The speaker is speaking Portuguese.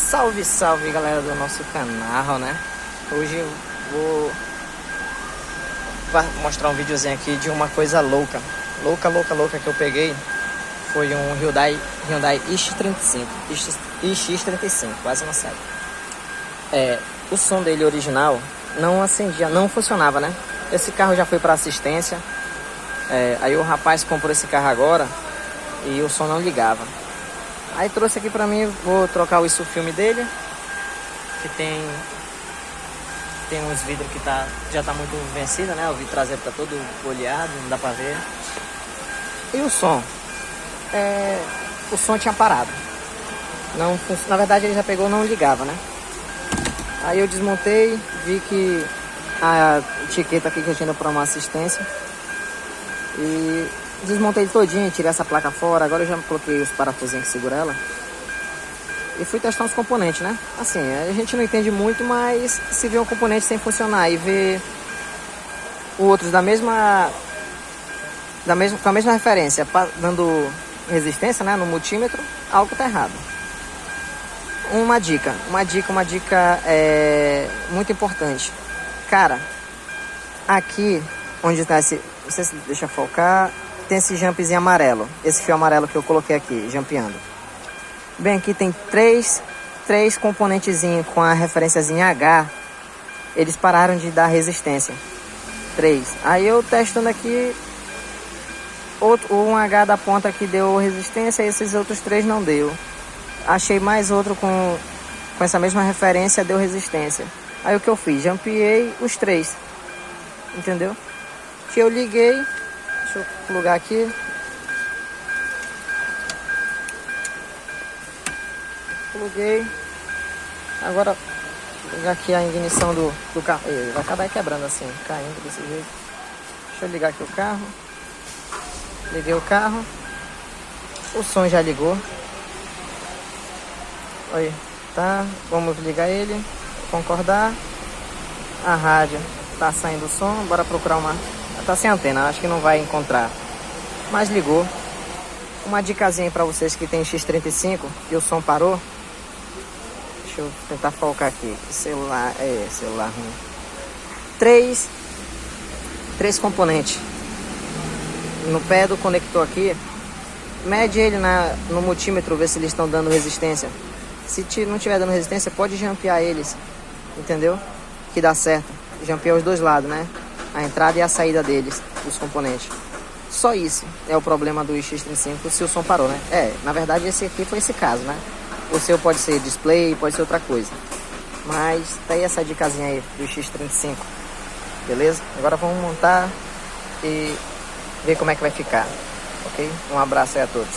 Salve, salve galera do nosso canal, né? Hoje eu vou mostrar um videozinho aqui de uma coisa louca que eu peguei. Foi um Hyundai iX35, iX35, quase não sai. O som dele original não acendia, não funcionava, né? Esse carro já foi para assistência. Aí o rapaz comprou esse carro agora e o som não ligava. Aí trouxe aqui pra mim, vou trocar o isso-filme dele, que tem uns vidros que já tá muito vencido, né? O vidro traseiro tá todo oleado, não dá pra ver. E o som? O som tinha parado. Na verdade ele já pegou, não ligava, né? Aí eu desmontei, vi que a etiqueta aqui que eu tinha para uma assistência. E desmontei ele todinho, tirei essa placa fora. Agora eu já coloquei os parafusinhos que segura ela. E fui testar os componentes, né? Assim, a gente não entende muito, mas se vê um componente sem funcionar e vê outros com a mesma referência, dando resistência, né, no multímetro, algo tá errado. Uma dica muito importante. Cara, aqui onde tá esse, não sei se deixa focar, tem esse jumpzinho amarelo, esse fio amarelo que eu coloquei aqui, jumpeando. Bem, aqui tem três componentezinhos com a referenciazinha H. Eles pararam de dar resistência. 3. Aí eu testando aqui, um H da ponta que deu resistência, e esses outros 3 não deu. Achei mais outro com essa mesma referência, deu resistência. Aí o que eu fiz? Jumpeei os 3. Entendeu? Que eu liguei. Deixa eu plugar aqui. Pluguei. Agora vou ligar aqui a ignição do carro. Ele vai acabar quebrando assim, caindo desse jeito. Deixa eu ligar aqui o carro. Liguei o carro. O som já ligou. Aí, tá. Vamos ligar ele. Concordar. A rádio tá saindo o som. Bora procurar uma. Tá sem antena, acho que não vai encontrar. Mas ligou. Uma dicasinha pra vocês que tem X35 e o som parou. Deixa eu tentar focar aqui. Celular ruim. Três componentes. No pé do conector aqui. Mede ele no multímetro, ver se eles estão dando resistência. Se não tiver dando resistência, pode jampear eles. Entendeu? Que dá certo. Jampear os dois lados, né? A entrada e a saída deles, os componentes. Só isso é o problema do X35, se o som parou, né? Na verdade esse aqui foi esse caso, né? O seu pode ser display, pode ser outra coisa. Mas tá aí essa dicasinha aí do X35. Beleza? Agora vamos montar e ver como é que vai ficar. Ok? Um abraço aí a todos.